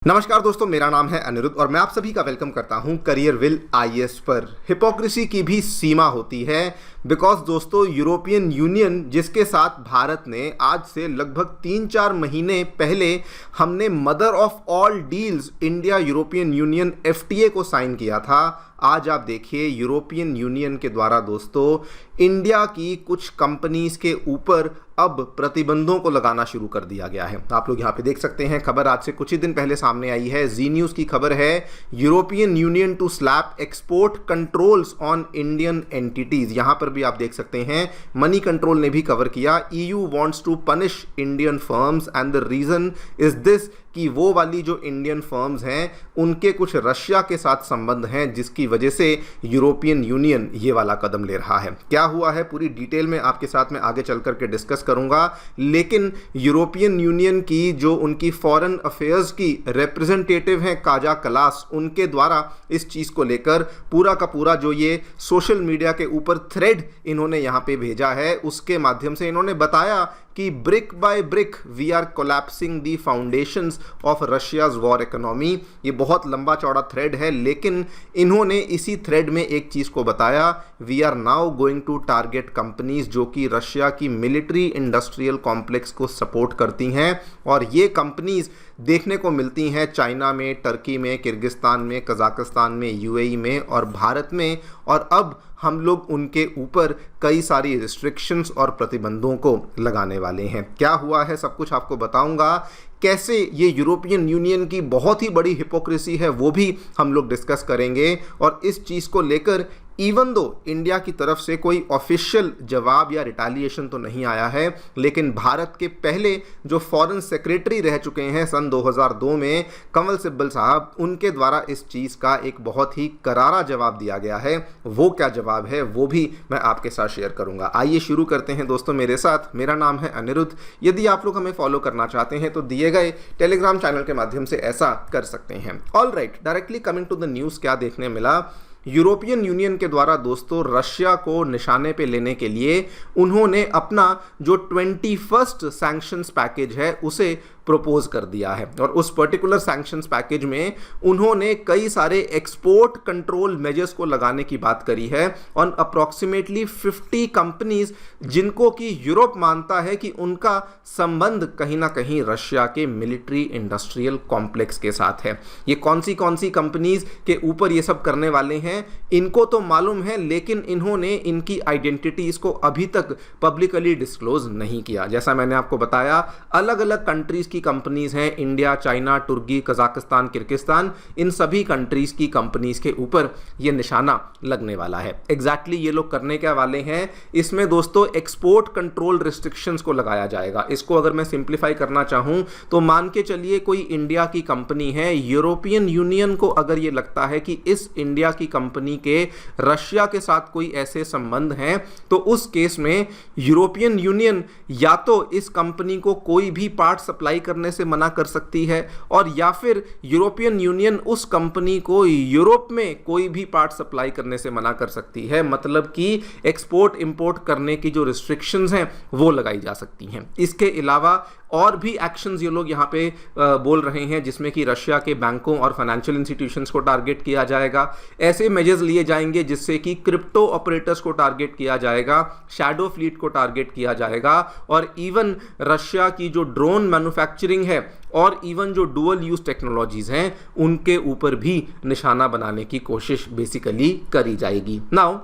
नमस्कार दोस्तों, मेरा नाम है अनिरुद्ध और मैं आप सभी का वेलकम करता हूं करियर विल आईएएस पर। हिपोक्रेसी की भी सीमा होती है बिकॉज दोस्तों यूरोपियन यूनियन जिसके साथ भारत ने आज से लगभग 3-4 महीने पहले हमने mother of all deals India European union FTA को साइन किया था। आज आप देखिए यूरोपियन यूनियन के द्वारा दोस्तों इंडिया की कुछ कंपनीज के ऊपर अब प्रतिबंधों को लगाना शुरू कर दिया गया है। आप लोग यहाँ पे देख सकते हैं, खबर आज से कुछ ही दिन पहले सामने आई है। जी न्यूज़ की खबर है, European Union to slap export controls on Indian entities. यहाँ पर भी आप देख सकते हैं मनी कंट्रोल ने भी कवर किया, EU wants to punish Indian firms and the reason is this कि वो वाली जो इंडियन फर्म्स हैं उनके कुछ रशिया के साथ संबंध हैं जिसकी वजह से यूरोपियन यूनियन ये वाला कदम ले रहा है। क्या हुआ है पूरी डिटेल में आपके साथ में आगे चल करके डिस्कस करूंगा, लेकिन यूरोपियन यूनियन की जो उनकी फॉरेन अफेयर्स की रिप्रेजेंटेटिव हैं काजा कलास, उनके द्वारा इस चीज़ को लेकर पूरा का पूरा जो ये सोशल मीडिया के ऊपर थ्रेड इन्होंने यहाँ पे भेजा है उसके माध्यम से इन्होंने बताया कि brick by brick we are collapsing the foundations of Russia's war economy. ये बहुत लंबा चौड़ा थ्रेड है, लेकिन इन्होंने इसी थ्रेड में एक चीज़ को बताया, we are now going to target companies जो कि रशिया की मिलिट्री इंडस्ट्रियल कॉम्प्लेक्स को सपोर्ट करती हैं। और ये कंपनीज देखने को मिलती हैं चाइना में, टर्की में, किर्गिस्तान में, कजाकिस्तान में, यूएई में और भारत में। और अब हम लोग उनके ऊपर कई सारी रिस्ट्रिक्शंस और प्रतिबंधों को लगाने वाले हैं। क्या हुआ है सब कुछ आपको बताऊंगा, कैसे ये यूरोपियन यूनियन की बहुत ही बड़ी हिपोक्रेसी है वो भी हम लोग डिस्कस करेंगे। और इस चीज़ को लेकर इवन दो इंडिया की तरफ से कोई ऑफिशियल जवाब या रिटालिएशन तो नहीं आया है, लेकिन भारत के पहले जो फॉरेन सेक्रेटरी रह चुके हैं सन 2002 में, कमल सिब्बल साहब, उनके द्वारा इस चीज़ का एक बहुत ही करारा जवाब दिया गया है। वो क्या जवाब है वो भी मैं आपके साथ शेयर करूंगा। आइए शुरू करते हैं दोस्तों मेरे साथ। मेरा नाम है अनिरुद्ध। यदि आप लोग हमें फॉलो करना चाहते हैं तो दिए गए टेलीग्राम चैनल के माध्यम से ऐसा कर सकते हैं। All right, directly coming to the news, क्या देखने मिला। यूरोपियन यूनियन के द्वारा दोस्तों रशिया को निशाने पे लेने के लिए उन्होंने अपना जो 21st सैंक्शंस पैकेज है उसे प्रपोज कर दिया है। और उस पर्टिकुलर सैंक्शंस पैकेज में उन्होंने कई सारे एक्सपोर्ट कंट्रोल मेजर्स को लगाने की बात करी है ऑन अप्रॉक्सीमेटली 50 कंपनीज जिनको कि यूरोप मानता है कि उनका संबंध कहीं ना कहीं रशिया के मिलिट्री इंडस्ट्रियल कॉम्प्लेक्स के साथ है। ये कौन सी कंपनीज के ऊपर ये सब करने वाले हैं इनको तो मालूम है, लेकिन इन्होंने इनकी आइडेंटिटीज को अभी तक पब्लिकली डिस्क्लोज नहीं किया। जैसा मैंने आपको बताया, अलग अलग कंट्रीज की कंपनीज हैं, इंडिया, चाइना, तुर्की, कजाकिस्तान, किर्गिस्तान, इन सभी कंट्रीज की कंपनीज के ऊपर ये निशाना लगने वाला है। एग्जैक्टली ये लोग करने क्या वाले हैं, इसमें दोस्तों एक्सपोर्ट कंट्रोल रिस्ट्रिक्शंस को लगाया जाएगा। इसको अगर मैं सिंप्लीफाई करना चाहूं तो मान के चलिए कोई इंडिया की कंपनी है, यूरोपियन यूनियन को अगर ये लगता है कि इस इंडिया की कंपनी के रशिया के साथ कोई ऐसे संबंध हैं तो उस केस में यूरोपियन यूनियन या तो इस कंपनी को कोई भी पार्ट सप्लाई करने से मना कर सकती है, और या फिर यूरोपियन यूनियन उस कंपनी को यूरोप में कोई भी पार्ट सप्लाई करने से मना कर सकती है। मतलब कि एक्सपोर्ट इंपोर्ट करने की जो रिस्ट्रिक्शंस हैं वो लगाई जा सकती हैं। इसके अलावा और भी एक्शंस ये लोग यहाँ पे बोल रहे हैं जिसमें कि रशिया के बैंकों और फाइनेंशियल इंस्टीट्यूशंस को टारगेट किया जाएगा। ऐसे मेजर्स लिए जाएंगे जिससे कि क्रिप्टो ऑपरेटर्स को टारगेट किया जाएगा, शैडो फ्लीट को टारगेट किया जाएगा, और इवन रशिया की जो ड्रोन मैन्युफैक्चरिंग है और इवन जो डुअल यूज टेक्नोलॉजीज हैं उनके ऊपर भी निशाना बनाने की कोशिश बेसिकली करी जाएगी। नाउ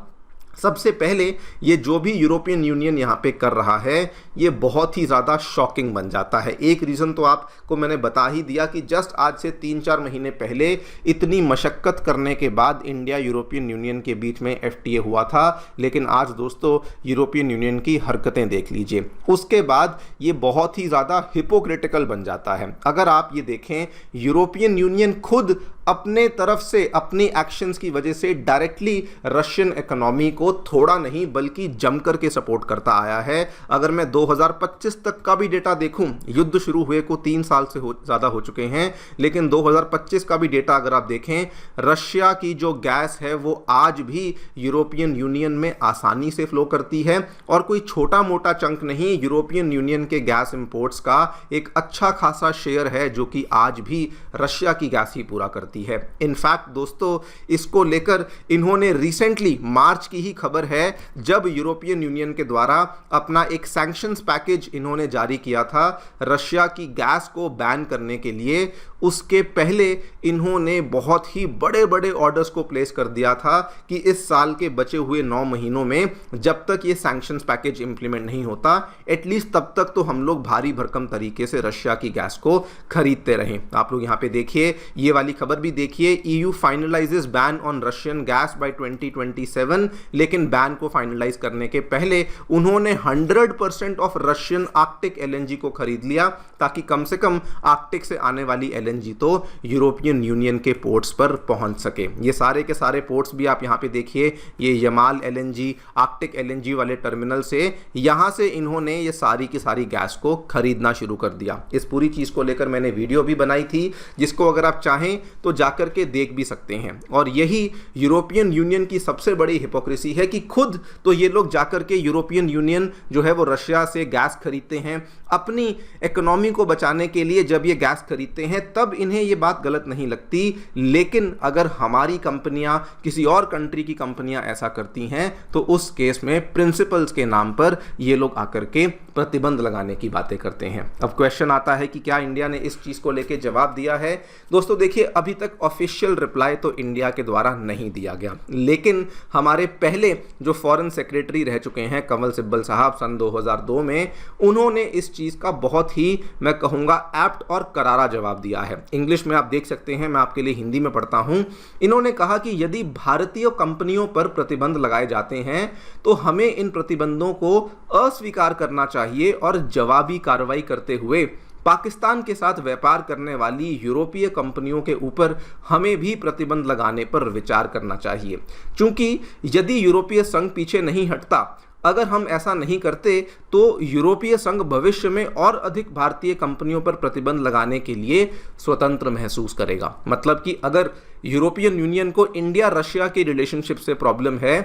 सबसे पहले ये जो भी यूरोपियन यूनियन यहाँ पे कर रहा है ये बहुत ही ज़्यादा शॉकिंग बन जाता है। एक रीज़न तो आपको मैंने बता ही दिया कि जस्ट आज से 3-4 महीने पहले इतनी मशक्क़त करने के बाद इंडिया यूरोपियन यूनियन के बीच में एफटीए हुआ था, लेकिन आज दोस्तों यूरोपियन यूनियन की हरकतें देख लीजिए। उसके बाद ये बहुत ही ज़्यादा हिपोक्रिटिकल बन जाता है। अगर आप ये देखें, यूरोपियन यूनियन खुद अपने तरफ से अपनी एक्शंस की वजह से डायरेक्टली रशियन इकोनॉमी को थोड़ा नहीं बल्कि जमकर के सपोर्ट करता आया है। अगर मैं 2025 तक का भी डेटा देखूं, युद्ध शुरू हुए को 3 साल से ज़्यादा हो चुके हैं, लेकिन 2025 का भी डेटा अगर आप देखें, रशिया की जो गैस है वो आज भी यूरोपियन यूनियन में आसानी से फ्लो करती है और कोई छोटा मोटा चंक नहीं, यूरोपियन यूनियन के गैस इंपोर्ट्स का एक अच्छा खासा शेयर है जो कि आज भी रशिया की गैस ही पूरा करती है। इनफैक्ट दोस्तों, इसको लेकर इन्होंने रिसेंटली, मार्च की ही खबर है, जब यूरोपियन यूनियन के द्वारा अपना एक सैंक्शंस पैकेज इन्होंने जारी किया था रशिया की गैस को बैन करने के लिए, उसके पहले इन्होंने बहुत ही बड़े बड़े ऑर्डर्स को प्लेस कर दिया था कि इस साल के बचे हुए 9 महीनों में जब तक ये सैंक्शंस पैकेज इंप्लीमेंट नहीं होता, एटलीस्ट तब तक तो हम लोग भारी भरकम तरीके से रशिया की गैस को खरीदते रहें। आप लोग यहाँ पे देखिए, ये वाली खबर भी देखिए, EU finalises ban on Russian gas by 2027, लेकिन बैन को फाइनलाइज करने के पहले उन्होंने 100% ऑफ रशियन आर्कटिक LNG को खरीद लिया ताकि कम से कम आर्कटिक से आने वाली LNG तो यूरोपियन यूनियन के पोर्ट्स पर पहुंच सके। ये सारे के सारे पोर्ट्स भी आप यहाँ पे देखिए, ये यमाल LNG, आर्कटिक LNG वाले टर्मिनल से, यहाँ से इन्होंने ये सारी की सारी गैस को खरीदना शुरू कर दिया। इस पूरी चीज़ को लेकर मैंने वीडियो भी बनाई थी, जिसको अगर आप चाहें तो जाकर के देख भी सकते हैं। और यही यूरोपियन यूनियन की सबसे बड़ी हिपोक्रेसी है कि खुद तो ये लोग जाकर के यूरोपियन यूनियन जो है वो रशिया से गैस खरीदते हैं अपनी इकोनॉमी को बचाने के लिए। जब ये गैस खरीदते हैं तब इन्हें ये बात गलत नहीं लगती, लेकिन अगर हमारी कंपनियां, किसी और कंट्री की कंपनियां ऐसा करती हैं तो उस केस में प्रिंसिपल्स के नाम पर ये लोग आकर के प्रतिबंध लगाने की बातें करते हैं। अब क्वेश्चन आता है कि क्या इंडिया ने इस चीज़ को लेकर जवाब दिया है? दोस्तों देखिए, अभी तक ऑफिशियल रिप्लाई तो इंडिया के द्वारा नहीं दिया गया, लेकिन हमारे पहले जो फॉरेन सेक्रेटरी रह चुके हैं कंवल सिब्बल साहब सन 2002 में, उन्होंने इस चीज़ का बहुत ही, मैं कहूँगा, एप्ट और करारा जवाब दिया है। इंग्लिश में आप देख सकते हैं, मैं आपके लिए हिंदी में पढ़ता हूँ। इन्होंने कहा कि यदि भारतीय कंपनियों पर प्रतिबंध लगाए जाते हैं तो हमें इन प्रतिबंधों को अस्वीकार करना चाहिए और जवाबी कार्रवाई करते हुए पाकिस्तान के साथ व्यापार करने वाली यूरोपीय कंपनियों के ऊपर हमें भी प्रतिबंध लगाने पर विचार करना चाहिए। क्योंकि यदि यूरोपीय संघ पीछे नहीं हटता, अगर हम ऐसा नहीं करते तो यूरोपीय संघ भविष्य में और अधिक भारतीय कंपनियों पर प्रतिबंध लगाने के लिए स्वतंत्र महसूस करेगा। मतलब कि अगर यूरोपियन यूनियन को इंडिया रशिया की रिलेशनशिप से प्रॉब्लम है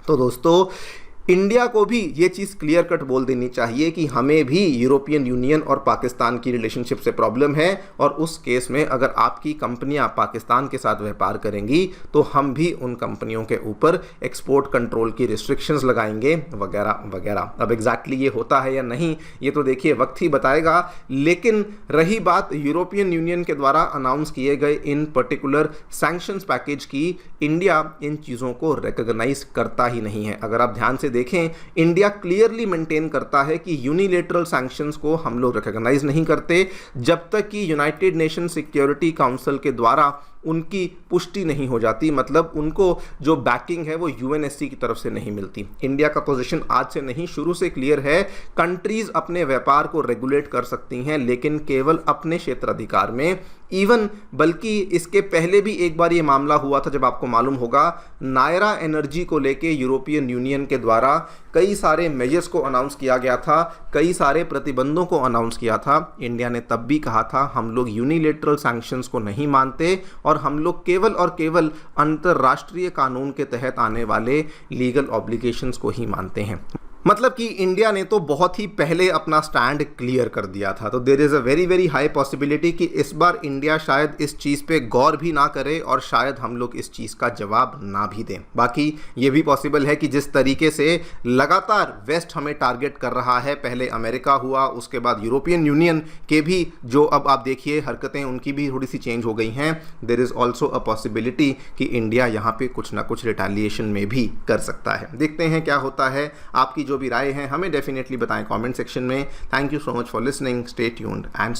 तो दोस्तों इंडिया को भी ये चीज़ क्लियर कट बोल देनी चाहिए कि हमें भी यूरोपियन यूनियन और पाकिस्तान की रिलेशनशिप से प्रॉब्लम है, और उस केस में अगर आपकी कंपनियां पाकिस्तान के साथ व्यापार करेंगी तो हम भी उन कंपनियों के ऊपर एक्सपोर्ट कंट्रोल की रिस्ट्रिक्शंस लगाएंगे वगैरह वगैरह। अब एग्जैक्टली ये होता है या नहीं, ये तो देखिए वक्त ही बताएगा। लेकिन रही बात यूरोपियन यूनियन के द्वारा अनाउंस किए गए इन पर्टिकुलर सैंक्शंस पैकेज की, इंडिया इन चीज़ों को रिकॉग्नाइज करता ही नहीं है। अगर आप ध्यान से देखें, इंडिया क्लियरली मेंटेन करता है कि यूनिलेटरल सैंक्शंस को हम लोग रिकॉग्नाइज नहीं करते जब तक कि यूनाइटेड नेशन सिक्योरिटी काउंसिल के द्वारा उनकी पुष्टि नहीं हो जाती, मतलब उनको जो बैकिंग है वो यूएनएससी की तरफ से नहीं मिलती। इंडिया का पोजीशन आज से नहीं, शुरू से क्लियर है, कंट्रीज अपने व्यापार को रेगुलेट कर सकती हैं लेकिन केवल अपने क्षेत्राधिकार में। इवन बल्कि इसके पहले भी एक बार ये मामला हुआ था, जब आपको मालूम होगा, नायरा एनर्जी को लेके यूरोपियन यूनियन के द्वारा कई सारे मेजर्स को अनाउंस किया गया था, कई सारे प्रतिबंधों को अनाउंस किया था। इंडिया ने तब भी कहा था हम लोग यूनिलेटरल सैंक्शंस को नहीं मानते और हम लोग केवल और केवल अंतर्राष्ट्रीय कानून के तहत आने वाले लीगल ऑब्लिगेशंस को ही मानते हैं। मतलब कि इंडिया ने तो बहुत ही पहले अपना स्टैंड क्लियर कर दिया था। तो there is a very very high possibility कि इस बार इंडिया शायद इस चीज़ पे गौर भी ना करे और शायद हम लोग इस चीज़ का जवाब ना भी दें। बाकी ये भी पॉसिबल है कि जिस तरीके से लगातार वेस्ट हमें टारगेट कर रहा है, पहले अमेरिका हुआ, उसके बाद यूरोपियन यूनियन के भी जो अब आप देखिए हरकतें उनकी भी थोड़ी सी चेंज हो गई हैं। There is also a possibility कि इंडिया यहाँ पे कुछ ना कुछ रिटेलिएशन में भी कर सकता है। देखते हैं क्या होता है। आपकी जो भी राय है हमें डेफिनेटली बताएं कमेंट सेक्शन में। Thank you so much for listening, stay tuned and